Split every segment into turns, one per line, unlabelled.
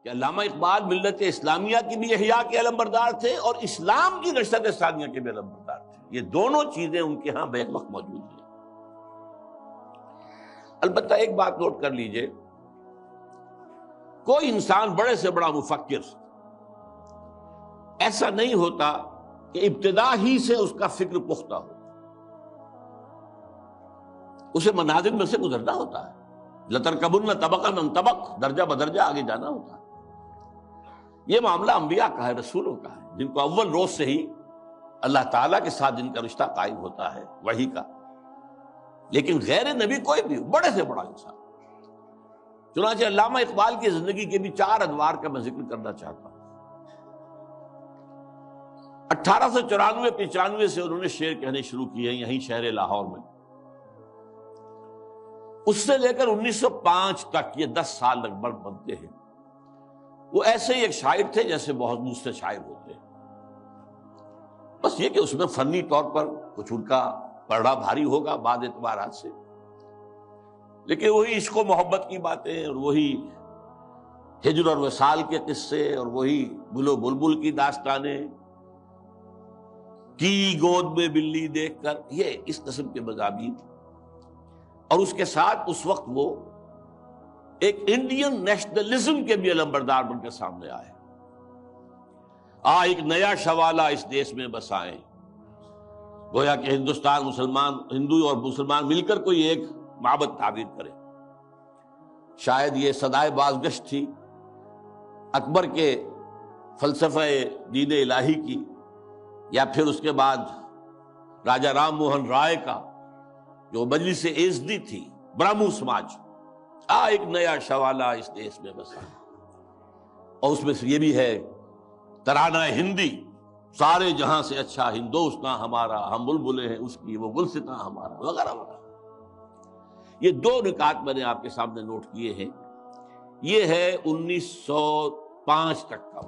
کہ علامہ اقبال ملت اسلامیہ کی بھی احیاء کے علم بردار تھے اور اسلام کی نشست ثانیہ کے بھی علم بردار تھے. یہ دونوں چیزیں ان کے ہاں بیک وقت موجود ہیں. البتہ ایک بات نوٹ کر لیجئے، کوئی انسان بڑے سے بڑا مفکر ایسا نہیں ہوتا کہ ابتدا ہی سے اس کا فکر پختہ ہو. اسے منازل میں سے گزرنا ہوتا ہے. لَتَرْكَبُنَّ طَبَقًا عَنْ طَبَقٍ، درجہ بدرجہ آگے جانا ہوتا ہے. یہ معاملہ انبیاء کا ہے، رسولوں کا ہے، جن کو اول روز سے ہی اللہ تعالیٰ کے ساتھ جن کا رشتہ قائم ہوتا ہے وحی کا. لیکن غیر نبی کوئی بھی بڑے سے بڑا انسان. چنانچہ علامہ اقبال کی زندگی کے بھی 4 ادوار کا میں ذکر کرنا چاہتا ہوں. 1894-95 سے انہوں نے شعر کہنے شروع کیے یہیں شہر لاہور میں. اس سے لے کر 1905 تک یہ 10 سال لگ بھگ بنتے ہیں. وہ ایسے ہی ایک شاعر تھے جیسے بہت دوسرے شاعر ہوتے ہیں، بس یہ کہ اس میں فنی طور پر کچھ ان کا پڑھا بھاری ہوگا بعض اعتبارات سے، لیکن وہی عشق و محبت کی باتیں اور وہی ہجر اور وصال کے قصے اور وہی گل و بلبل کی داستانیں، کی گود میں بلی دیکھ کر، یہ اس قسم کے مضامین. اور اس کے ساتھ اس وقت وہ ایک انڈین نیشنلزم کے بھی علمبردار بن کے سامنے آئے. ایک نیا شوالا اس دیش میں بسائیں، گویا کہ ہندوستان مسلمان، ہندو اور مسلمان مل کر کوئی ایک معبد تعمیر کرے. شاید یہ صدائے بازگشت تھی اکبر کے فلسفہ دین الہی کی، یا پھر اس کے بعد راجہ رام موہن رائے کا جو مجلس ایزدی تھی، برہمو سماج. ایک نیا شوالا اس دیش میں بسا. اور اس میں سے یہ بھی ہے ترانہ ہندی، سارے جہاں سے اچھا ہندوستاں ہمارا، ہم بلبلیں ہیں اس کی، وہ گلستاں ہمارا، وغیرہ وغیرہ. یہ 2 نکات میں نے آپ کے سامنے نوٹ کیے ہیں. یہ ہے 1905 تک کا.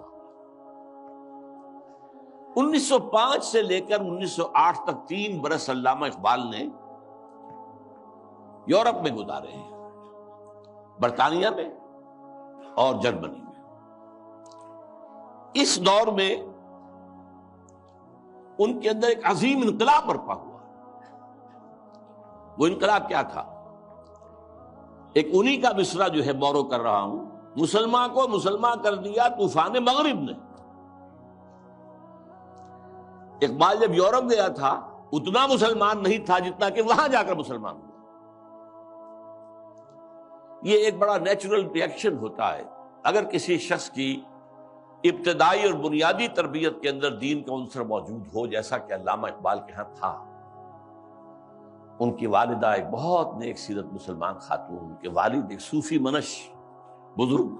1905 سے لے کر 1908 تک 3 برس علامہ اقبال نے یورپ میں گزارے ہیں، برطانیہ میں اور جرمنی میں. اس دور میں ان کے اندر ایک عظیم انقلاب برپا ہوا. وہ انقلاب کیا تھا؟ ایک انہی کا مصرع جو ہے بورو کر رہا ہوں، مسلمان کو مسلمان کر دیا طوفان مغرب نے. اقبال جب یورپ گیا تھا اتنا مسلمان نہیں تھا جتنا کہ وہاں جا کر مسلمان ہوا. یہ ایک بڑا نیچرل ریئیکشن ہوتا ہے اگر کسی شخص کی ابتدائی اور بنیادی تربیت کے اندر دین کا عنصر موجود ہو، جیسا کہ علامہ اقبال کے ہاں تھا. ان کی والدہ ایک بہت نیک سیرت مسلمان خاتون، ان کے والد ایک صوفی منش بزرگ،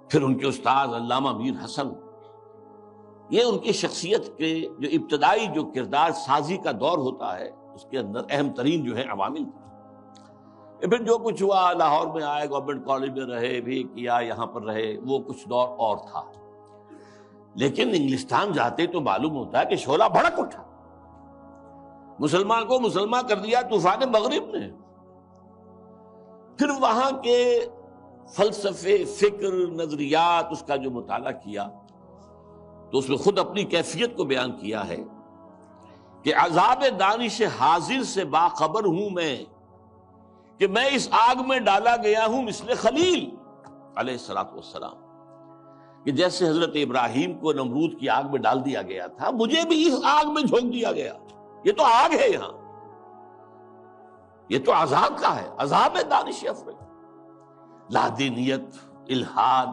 پھر ان کے استاد علامہ میر حسن. یہ ان کی شخصیت کے جو ابتدائی جو کردار سازی کا دور ہوتا ہے اس کے اندر اہم ترین جو ہے عوامل تھے. پھر جو کچھ ہوا، لاہور میں آئے، گورنمنٹ کالج میں رہے بھی کیا، یہاں پر رہے، وہ کچھ دور اور تھا. لیکن انگلستان جاتے تو معلوم ہوتا ہے کہ شعلہ بھڑک اٹھا، مسلمان کو مسلمان کر دیا طوفان مغرب نے. پھر وہاں کے فلسفے، فکر، نظریات، اس کا جو مطالعہ کیا تو اس میں خود اپنی کیفیت کو بیان کیا ہے کہ عذاب دانش حاضر سے باخبر ہوں میں کہ میں اس آگ میں ڈالا گیا ہوں مثل خلیل علیہ الصلوۃ والسلام. کہ جیسے حضرت ابراہیم کو نمرود کی آگ میں ڈال دیا گیا تھا، مجھے بھی اس آگ میں جھونک دیا گیا. یہ تو آگ ہے، یہاں یہ تو عذاب کا ہے، عذاب دانش افرے. لادینیت، الحاد،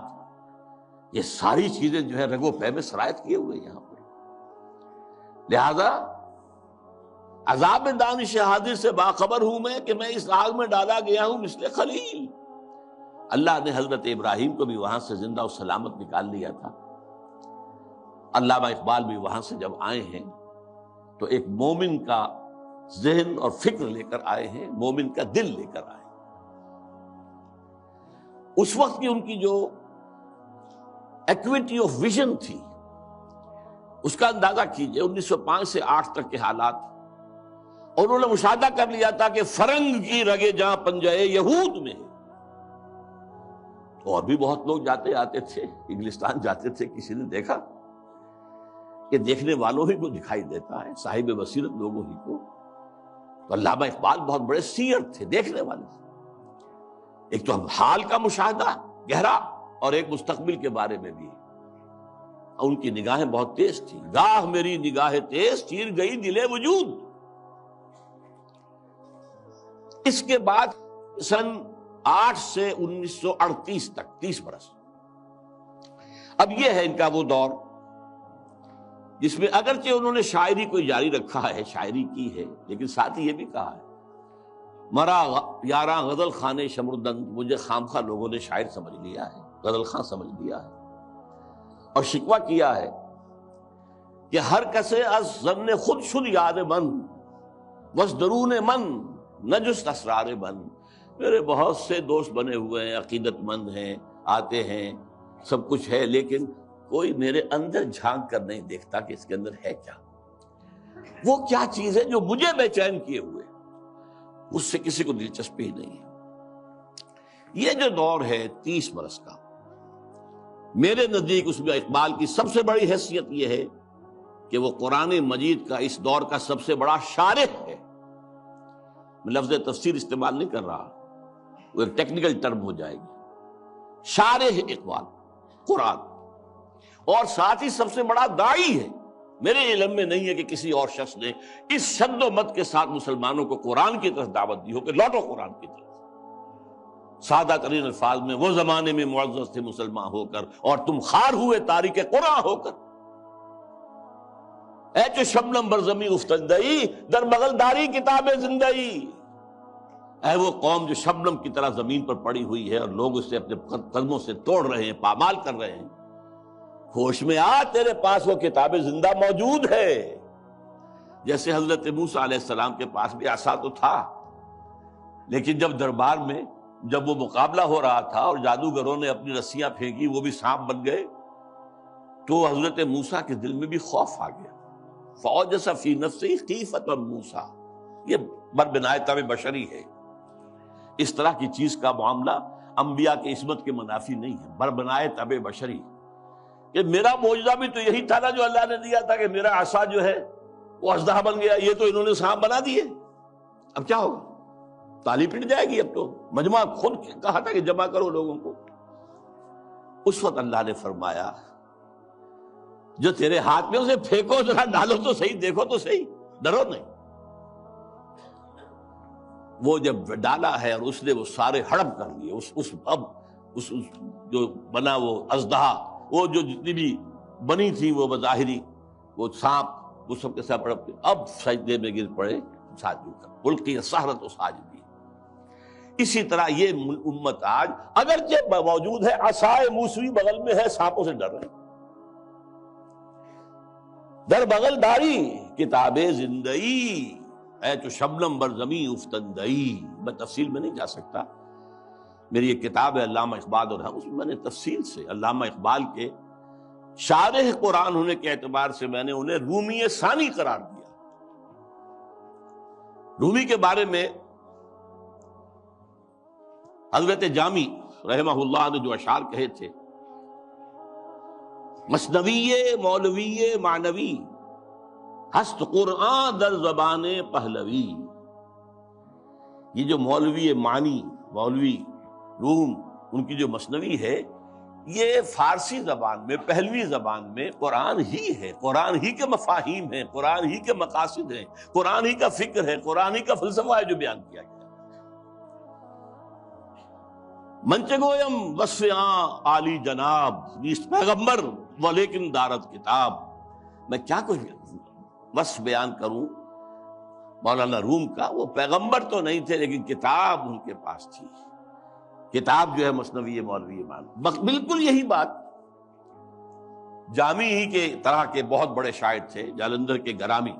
یہ ساری چیزیں جو ہے رگ و پے میں سرایت کیے ہوئے یہاں پر. لہذا عذاب دانش حاضر سے باخبر ہوں میں کہ میں اس آگ میں ڈالا گیا ہوں مثل خلیل. اللہ نے حضرت ابراہیم کو بھی وہاں سے زندہ و سلامت نکال لیا تھا. علامہ اقبال بھی وہاں سے جب آئے ہیں تو ایک مومن کا ذہن اور فکر لے کر آئے ہیں، مومن کا دل لے کر آئے. اس وقت کی ان کی جو ایکویٹی آف ویژن تھی اس کا اندازہ کیجئے. 1905 سے 8 تک کے حالات، اور انہوں نے مشاہدہ کر لیا تھا کہ فرنگ کی رگے جہاں پنجے یہود میں، اور بھی بہت لوگ جاتے آتے تھے، انگلستان جاتے تھے، کسی نے دیکھا کہ دیکھنے والوں ہی کو دکھائی دیتا ہے، صاحب بصیرت لوگوں ہی کو. تو علامہ اقبال بہت بڑے سیر تھے، دیکھنے والے تھے. ایک تو حال کا مشاہدہ گہرا اور ایک مستقبل کے بارے میں بھی. اور ان کی نگاہیں بہت تیز تھی. گاہ میری نگاہ تیز چیر گئی دل وجود. اس کے بعد سن 8 سے 1938 تک 30 برس. اب یہ ہے ان کا وہ دور جس میں اگرچہ انہوں نے شاعری کو جاری رکھا ہے، شاعری کی ہے، لیکن ساتھ ہی یہ بھی کہا ہے مرا یاراں غزل خانے شمردند، مجھے خامخواہ لوگوں نے شاعر سمجھ لیا ہے، غزل خاں سمجھ لیا ہے. اور شکوہ کیا ہے کہ ہر کسے از ظن خود شد یاد من وز درون من نجست اسرار من. میرے بہت سے دوست بنے ہوئے ہیں، عقیدت مند ہیں، آتے ہیں، سب کچھ ہے، لیکن کوئی میرے اندر جھانک کر نہیں دیکھتا کہ اس کے اندر ہے کیا. وہ کیا چیز ہے جو مجھے بے چین کیے ہوئے، اس سے کسی کو دلچسپی ہی نہیں ہے. یہ جو دور ہے 30 برس کا، میرے نزدیک اس میں اقبال کی سب سے بڑی حیثیت یہ ہے کہ وہ قرآن مجید کا اس دور کا سب سے بڑا شارح ہے. میں لفظ تفسیر استعمال نہیں کر رہا، وہ ایک ٹیکنیکل ٹرم ہو جائے گی. شارح اقبال قرآن، اور ساتھ ہی سب سے بڑا داعی ہے. میرے علم میں نہیں ہے کہ کسی اور شخص نے اس شد و مت کے ساتھ مسلمانوں کو قرآن کی طرف دعوت دی ہو کہ لوٹو قرآن کی طرف. سادہ ترین الفاظ میں وہ زمانے میں معزز تھے مسلمان ہو کر اور تم خار ہوئے تاریک قرآن ہو کر. اے چو شبنم برزمی افتندئی در بغل داری کتاب زندئی. اے وہ قوم جو شبنم کی طرح زمین پر پڑی ہوئی ہے اور لوگ اسے اپنے قدموں سے توڑ رہے ہیں، پامال کر رہے ہیں، ہوش میں آ، تیرے پاس وہ کتاب زندہ موجود ہے. جیسے حضرت موسیٰ علیہ السلام کے پاس بھی عصا تو تھا، لیکن جب دربار میں جب وہ مقابلہ ہو رہا تھا اور جادوگروں نے اپنی رسیاں پھینکی، وہ بھی سانپ بن گئے، تو حضرت موسیٰ کے دل میں بھی خوف آ گیا. فَأَوْجَسَ فِي نَفْسِهِ خِیفَةً مُوسیٰ. یہ بربنائے طبع بشری ہے. اس طرح کی چیز کا معاملہ انبیاء کی عصمت کے منافی نہیں ہے، بربنائے طبع بشری. کہ میرا معجزہ بھی تو یہی تھا نا جو اللہ نے دیا تھا، کہ میرا عصا جو ہے وہ اژدہا بن گیا، یہ تو انہوں نے سانپ بنا دیے. اب کیا ہوگا؟ تالی پٹ جائے گی. اب تو مجمع خود کہا تھا کہ جمع کرو لوگوں کو. اس وقت اللہ نے فرمایا جو تیرے ہاتھ میں اسے پھینکو، ذرا ڈالو تو صحیح، دیکھو تو صحیح، ڈرو نہیں. وہ جب ڈالا ہے اور اس نے وہ سارے ہڑپ کر لیے، اس جو بنا وہ اژدہا، وہ جو جتنی بھی بنی تھی وہ بظاہری وہ سانپ، وہ سب کے ساتھ ہڑپ کے اب سجدے میں گر پڑے ساجدوں کر. القی السحرۃ ساجدین. اسی طرح یہ امت آج اگرچہ موجود ہے، عصائے موسوی بغل میں ہے، سانپوں سے ڈر رہے ہیں. در بغل داری کتاب زندئی، اے تو شبنم بر زمیں افتندئی. میں تفصیل میں نہیں جا سکتا، میری ایک کتاب ہے علامہ اقبال، اور اس میں میں نے تفصیل سے علامہ اقبال کے شارح قرآن ہونے کے اعتبار سے میں نے انہیں رومی ثانی قرار دیا. رومی کے بارے میں حضرت جامی رحمہ اللہ نے جو اشعار کہے تھے، مثنوی مولوی معنوی ہست قرآن در زبان پہلوی. یہ جو مولوی معنی، مولوی روم، ان کی جو مثنوی ہے، یہ فارسی زبان میں، پہلوی زبان میں قرآن ہی ہے، قرآن ہی کے مفاہیم ہیں، قرآن ہی کے مقاصد ہیں، قرآن ہی کا فکر ہے، قرآن ہی کا فلسفہ ہے جو بیان کیا گیا. منچ گویم وصف عالی جناب نیست پیغمبر ولیکن دارت کتاب. میں کیا کچھ وصف بیان کروں مولانا روم کا، وہ پیغمبر تو نہیں تھے لیکن کتاب ان کے پاس تھی. کتاب جو ہے مثنوی مولوی مان. بالکل یہی بات جامی ہی کے طرح کے بہت بڑے شاعر تھے، جالندھر کے گرامی،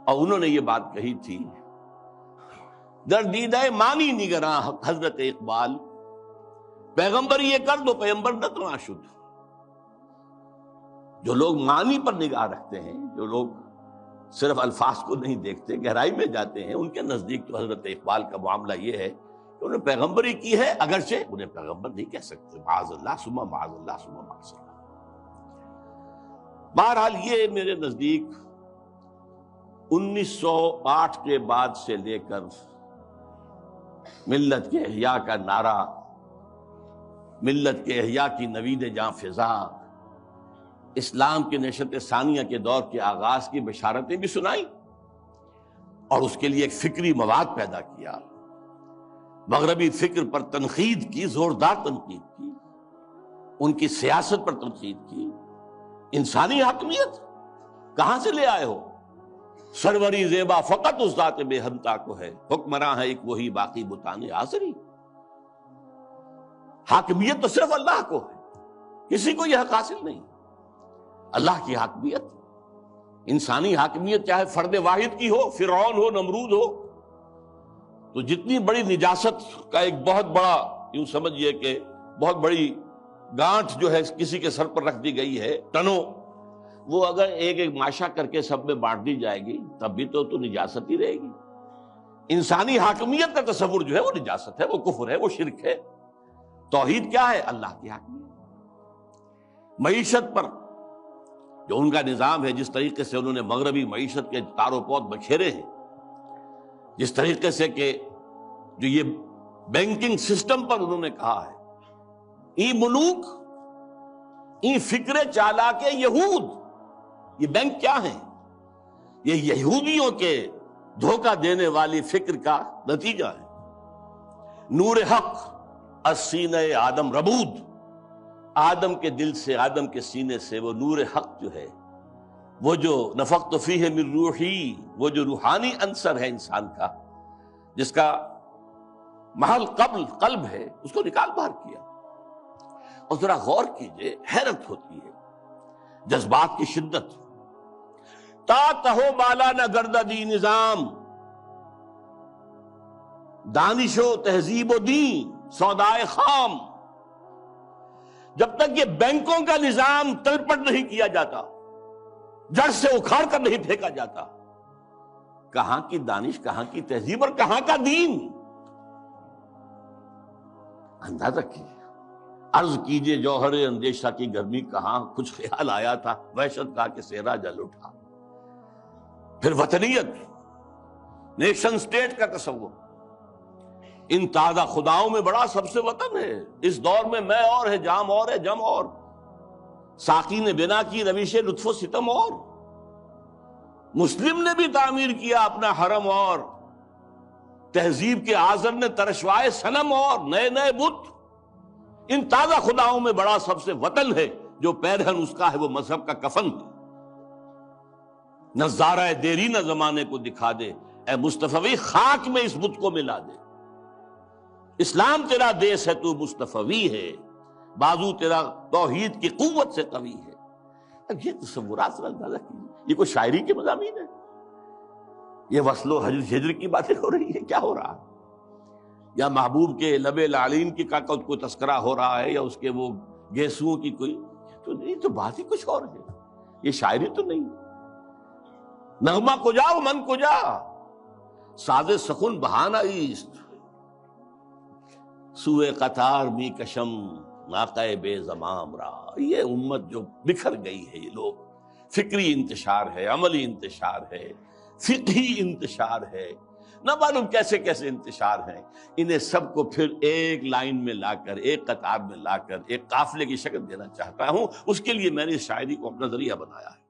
اور انہوں نے یہ بات کہی تھی، در دیدہ مانی نگراں حضرت اقبال، پیغمبر یہ کر دو پیغمبر نہ تو آشد. جو لوگ معنی پر نگاہ رکھتے ہیں، جو لوگ صرف الفاظ کو نہیں دیکھتے، گہرائی میں جاتے ہیں، ان کے نزدیک تو حضرت اقبال کا معاملہ یہ ہے انہوں نے پیغمبری کی ہے، اگرچہ انہیں پیغمبر نہیں کہہ سکتے، معاذ اللہ ثم معاذ اللہ ثم معاذ اللہ۔ بہرحال یہ میرے نزدیک 1908 کے بعد سے لے کر ملت کے احیاء کا نعرہ، ملت کے احیاء کی نوید جاں فضا، اسلام کے نشت ثانیہ کے دور کے آغاز کی بشارتیں بھی سنائیں اور اس کے لیے ایک فکری مواد پیدا کیا، مغربی فکر پر تنقید کی، زوردار تنقید کی، ان کی سیاست پر تنقید کی۔ انسانی حاکمیت کہاں سے لے آئے ہو؟ سروری زیبا فقط اس ذات بے ہمتا کو ہے، حکمراں ہے ایک وہی باقی بتان آزری۔ حاکمیت تو صرف اللہ کو ہے، کسی کو یہ حق حاصل نہیں۔ اللہ کی حاکمیت، انسانی حاکمیت چاہے فرد واحد کی ہو، فرعون ہو، نمرود ہو، تو جتنی بڑی نجاست کا ایک بہت بڑا، یوں سمجھئے کہ بہت بڑی گانٹھ جو ہے کسی کے سر پر رکھ دی گئی ہے، ٹنوں، وہ اگر ایک ایک ماشا کر کے سب میں بانٹ دی جائے گی تب بھی تو نجاست ہی رہے گی۔ انسانی حاکمیت کا تصور جو ہے وہ نجاست ہے، وہ کفر ہے، وہ شرک ہے۔ توحید کیا ہے؟ اللہ کی حاکمیت۔ معیشت پر جو ان کا نظام ہے، جس طریقے سے انہوں نے مغربی معیشت کے تار و پود بکھیرے ہیں، جس طریقے سے کہ جو یہ بینکنگ سسٹم پر انہوں نے کہا ہے، ای ملوک ای فکر چالاک یہود، یہ بینک کیا ہیں؟ یہ یہودیوں کے دھوکہ دینے والی فکر کا نتیجہ ہے۔ نور حق السینہ آدم ربود، آدم کے دل سے، آدم کے سینے سے وہ نور حق جو ہے، وہ جو نفخت فیہ من روحی، وہ جو روحانی عنصر ہے انسان کا، جس کا محل قلب ہے، اس کو نکال باہر کیا۔ اور ذرا غور کیجئے، حیرت ہوتی ہے جذبات کی شدت۔ تا کہو بالا نہ گردہ دی نظام، دانش و تہذیب و دین سودائے خام۔ جب تک یہ بینکوں کا نظام تلپٹ نہیں کیا جاتا، جڑ سے اکھاڑ کر نہیں پھینکا جاتا، کہاں کی دانش، کہاں کی تہذیب اور کہاں کا دین؟ اندازہ کیجیے، عرض کیجیے جوہر اندیشہ کی گرمی کہاں، کچھ خیال آیا تھا، وحشت کا کہ صحرا جل اٹھا۔ پھر وطنیت، نیشن سٹیٹ کا تصور، ان تازہ خداؤں میں بڑا سب سے وطن ہے۔ اس دور میں میں اور ہے، جام اور ہے، جم اور، ساقی نے بنا کی روش لطف و ستم اور، مسلم نے بھی تعمیر کیا اپنا حرم اور، تہذیب کے آذر نے ترشوائے صنم اور، نئے نئے بت۔ ان تازہ خداؤں میں بڑا سب سے وطن ہے، جو پیرہن اس کا ہے وہ مذہب کا کفن ہے۔ نظارہ دیری نہ زمانے کو دکھا دے، اے مصطفی خاک میں اس بت کو ملا دے۔ اسلام تیرا دیس ہے، تو مصطفی ہے، بازو تیرا توحید کی قوت سے قوی ہے۔ اب یہ تصورات سے اندازہ کیجیے، یہ کوئی شاعری کے مضامین ہے؟ یہ وصل و ہجر کی باتیں ہو رہی ہے؟ کیا ہو رہا ہے؟ یا محبوب کے لب لعلین کی کا کوئی تذکرہ ہو رہا ہے، یا اس کے وہ گیسوؤں کی کوئی تو نہیں، تو بات ہی کچھ اور ہے، یہ شاعری تو نہیں۔ نغمہ کجا و من کجا، ساز سخن بہانہ ایست، سوئے قطار می کشم ناقہ بے زمام را۔ یہ امت جو بکھر گئی ہے، یہ لوگ، فکری انتشار ہے، عملی انتشار ہے، فقہی انتشار ہے، نہ معلوم کیسے کیسے انتشار ہیں، انہیں سب کو پھر ایک لائن میں لا کر، ایک قطار میں لا کر، ایک قافلے کی شکل دینا چاہتا ہوں۔ اس کے لیے میں نے اس شاعری کو اپنا ذریعہ بنایا ہے۔